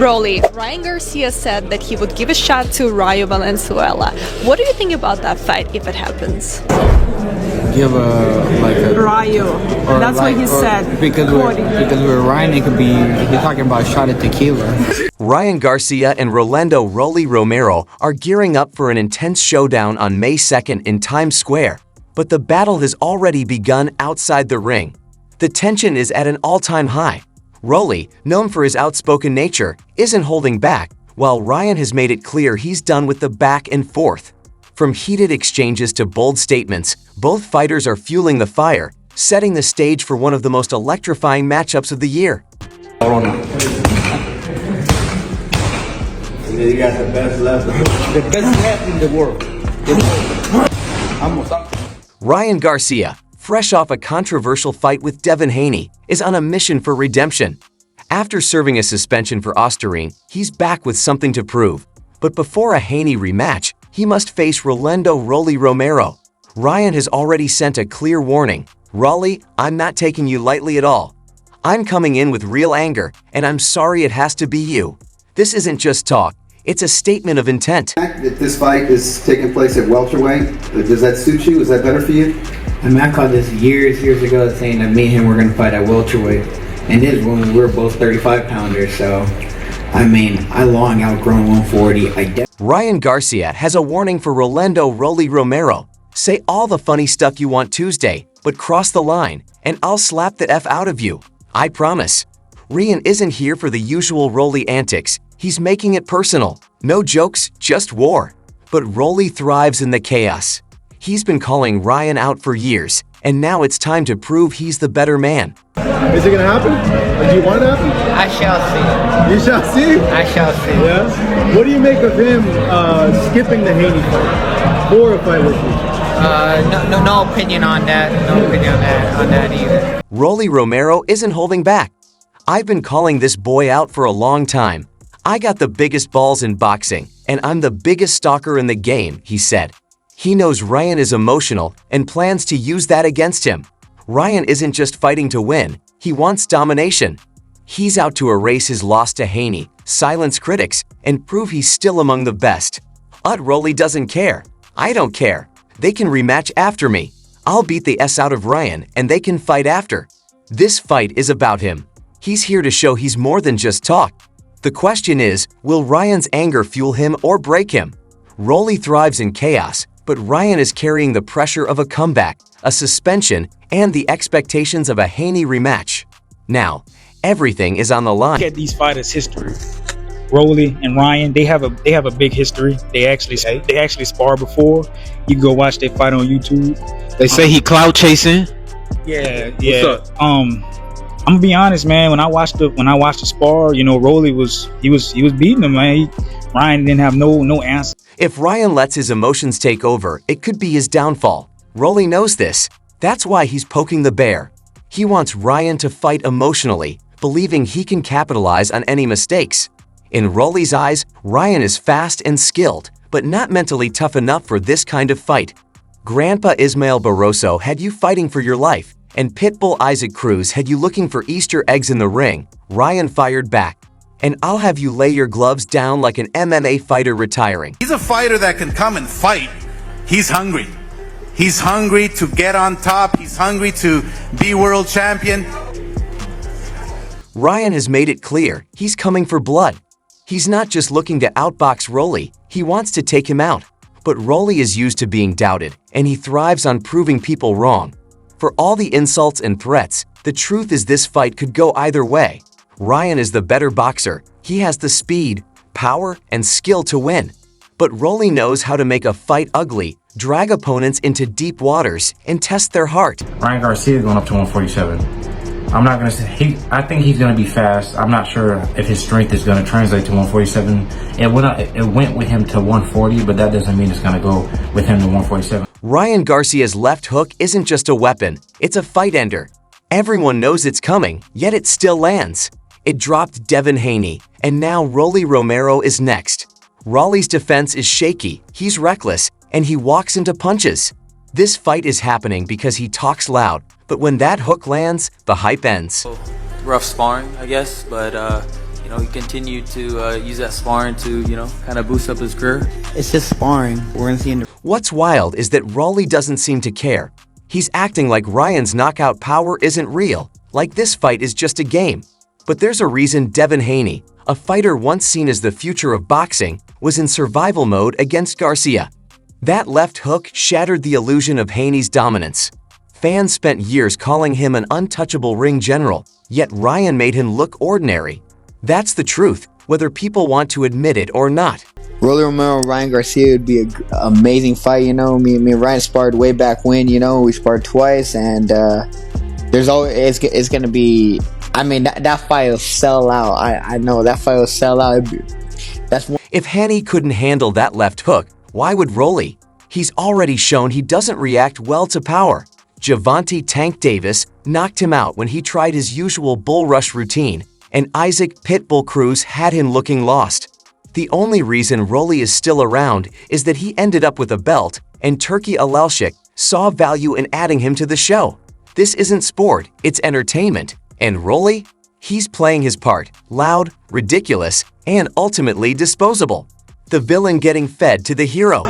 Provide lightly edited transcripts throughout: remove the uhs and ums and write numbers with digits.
Rolly, Ryan Garcia said that he would give a shot to Rayo Valenzuela. What do you think about that fight if it happens? Give a Rayo. That's like, what he said. Because with Ryan, it could be he's talking about a shot at tequila. Ryan Garcia and Rolando Rolly Romero are gearing up for an intense showdown on May 2nd in Times Square. But the battle has already begun outside the ring. The tension is at an all-time high. Rolly, known for his outspoken nature, isn't holding back, while Ryan has made it clear he's done with the back and forth. From heated exchanges to bold statements, both fighters are fueling the fire, setting the stage for one of the most electrifying matchups of the year. You got the best left. The best left in the world. Ryan Garcia, fresh off a controversial fight with Devin Haney, is on a mission for redemption. After serving a suspension for Osterine, he's back with something to prove. But before a Haney rematch, he must face Rolando Rolly Romero. Ryan has already sent a clear warning. Rolly, I'm not taking you lightly at all. I'm coming in with real anger, and I'm sorry it has to be you. This isn't just talk, it's a statement of intent. If this fight is taking place at welterweight, does that suit you? Is that better for you? I mean, I called this years ago saying that me and him were going to fight at welterweight. And this is when we were both 35-pounders, so, I mean, I long outgrown 140. Ryan Garcia has a warning for Rolando Rolly Romero. Say all the funny stuff you want Tuesday, but cross the line, and I'll slap the F out of you. I promise. Ryan isn't here for the usual Rolly antics. He's making it personal. No jokes, just war. But Rolly thrives in the chaos. He's been calling Ryan out for years, and now it's time to prove he's the better man. Is it gonna happen? Or do you want it to happen? I shall see. You shall see? I shall see. Yeah? What do you make of him skipping the Haney fight for a fight with you? No opinion on that. No opinion on that either. Rolly Romero isn't holding back. I've been calling this boy out for a long time. I got the biggest balls in boxing, and I'm the biggest stalker in the game, he said. He knows Ryan is emotional and plans to use that against him. Ryan isn't just fighting to win, he wants domination. He's out to erase his loss to Haney, silence critics, and prove he's still among the best. Rolly doesn't care. I don't care. They can rematch after me. I'll beat the S out of Ryan and they can fight after. This fight is about him. He's here to show he's more than just talk. The question is, will Ryan's anger fuel him or break him? Rolly thrives in chaos, but Ryan is carrying the pressure of a comeback, a suspension, and the expectations of a Haney rematch. Now, everything is on the line. Look at these fighters' history. Rolly and Ryan, they have a big history. They actually sparred before. You can go watch their fight on YouTube. They say he cloud chasing. Yeah. What's up? I'm gonna be honest, man. When I watched the spar, you know, Rolly was beating him, man. Ryan didn't have no answer. If Ryan lets his emotions take over, it could be his downfall. Rolly knows this. That's why he's poking the bear. He wants Ryan to fight emotionally, believing he can capitalize on any mistakes. In Rolly's eyes, Ryan is fast and skilled, but not mentally tough enough for this kind of fight. Grandpa Ismael Barroso had you fighting for your life, and Pitbull Isaac Cruz had you looking for Easter eggs in the ring. Ryan fired back. And I'll have you lay your gloves down like an MMA fighter retiring. He's a fighter that can come and fight. He's hungry. He's hungry to get on top. He's hungry to be world champion. Ryan has made it clear he's coming for blood. He's not just looking to outbox Rolly, he wants to take him out. But Rolly is used to being doubted, and he thrives on proving people wrong. For all the insults and threats, the truth is this fight could go either way. Ryan is the better boxer. He has the speed, power, and skill to win. But Rolly knows how to make a fight ugly, drag opponents into deep waters, and test their heart. Ryan Garcia is going up to 147. I'm not going to say, I think he's going to be fast. I'm not sure if his strength is going to translate to 147. It went with him to 140, but that doesn't mean it's going to go with him to 147. Ryan Garcia's left hook isn't just a weapon, it's a fight ender. Everyone knows it's coming, yet it still lands. It dropped Devin Haney, and now Rolly Romero is next. Rolly's defense is shaky, he's reckless, and he walks into punches. This fight is happening because he talks loud, but when that hook lands, the hype ends. Rough sparring, I guess, but he continued to use that sparring to, kind of boost up his career. It's just sparring. We're gonna see in the What's wild is that Raleigh doesn't seem to care. He's acting like Ryan's knockout power isn't real, like this fight is just a game. But there's a reason Devin Haney, a fighter once seen as the future of boxing, was in survival mode against Garcia. That left hook shattered the illusion of Haney's dominance. Fans spent years calling him an untouchable ring general, yet Ryan made him look ordinary. That's the truth, whether people want to admit it or not. Rolly Romero, Ryan Garcia would be an amazing fight. Me and Ryan sparred way back when. We sparred twice, and there's always it's gonna be. That fight will sell out. I know that fight will sell out. If Haney couldn't handle that left hook, why would Rolly? He's already shown he doesn't react well to power. Gervonta Tank Davis knocked him out when he tried his usual bull rush routine, and Isaac Pitbull Cruz had him looking lost. The only reason Rolly is still around is that he ended up with a belt, and Turki Alalshik saw value in adding him to the show. This isn't sport, it's entertainment. And Rolly? He's playing his part, loud, ridiculous, and ultimately disposable. The villain getting fed to the hero.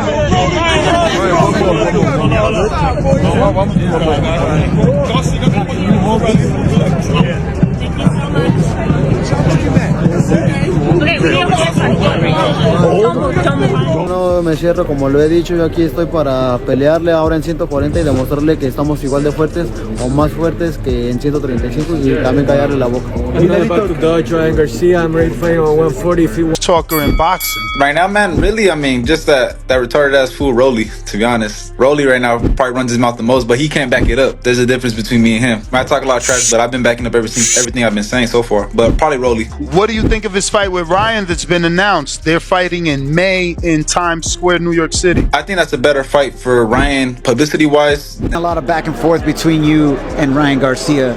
No me cierro, como lo he dicho, yo aquí estoy para pelearle ahora en 140 y demostrarle que estamos igual de fuertes o más fuertes que en 135 y también callarle la boca. I'm not about to dodge Ryan Garcia. I'm ready to fight on 140 if he wants. Talker in boxing. Right now, man, really, just that retarded ass fool Rolly, to be honest. Rolly right now probably runs his mouth the most, but he can't back it up. There's a difference between me and him. I talk a lot of trash, but I've been backing up everything I've been saying so far. But probably Rolly. What do you think of his fight with Ryan that's been announced? They're fighting in May in Times Square, New York City. I think that's a better fight for Ryan, publicity-wise. A lot of back and forth between you and Ryan Garcia.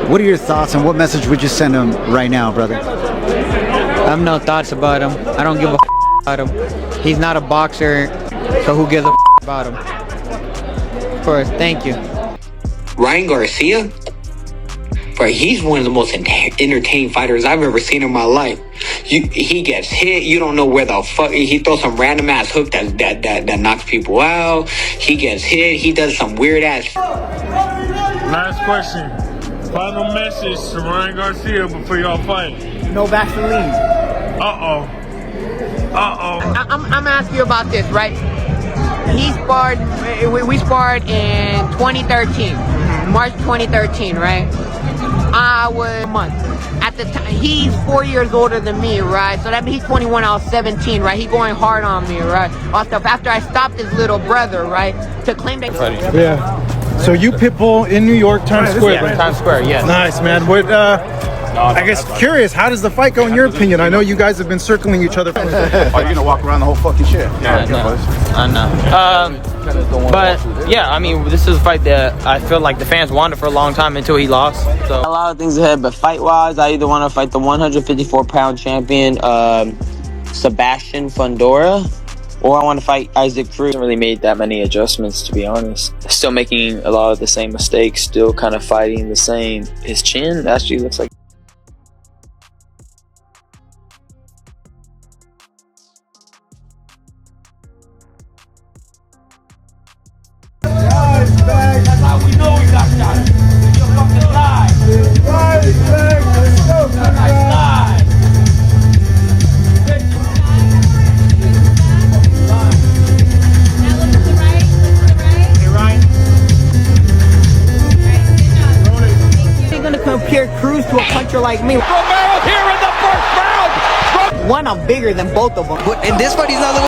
What are your thoughts and what message would you send him right now, brother? I have no thoughts about him. I don't give a about him. He's not a boxer, so who gives a about him? Of course, thank you. Ryan Garcia? Bro, he's one of the most entertaining fighters I've ever seen in my life. He gets hit, you don't know where the fuck, he throws some random ass hook that knocks people out. He gets hit, he does some weird ass. Last question. Final message to Ryan Garcia before y'all fight. No Vaseline. Uh-oh. I'm asking you about this, right? We sparred in 2013, March 2013, right? I was a month. At the time, he's 4 years older than me, right? So that means he's 21, I was 17, right? He going hard on me, right? After I stopped his little brother, right? To claim that. Yeah. So you Pitbull in New York, Times Square, yeah, right? Times Square, yes. Nice, man. What? I guess curious. How does the fight go in your opinion? I know you guys have been circling each other. Are you gonna walk around the whole fucking shit? Yeah, I know. But yeah, this is a fight that I feel like the fans wanted for a long time until he lost. So A lot of things ahead, but fight-wise, I either want to fight the 154-pound champion, Sebastian Fundora, or I want to fight Isaac Cruz. Hasn't really made that many adjustments, to be honest. Still making a lot of the same mistakes, still kind of fighting the same. His chin actually looks like That's how we know we got shot. You're fucking live. Let's go. Nice. they're gonna compare Cruz to a puncher like me. Romero here in the first round. One, I'm bigger than both of them. But in this fight, he's not looking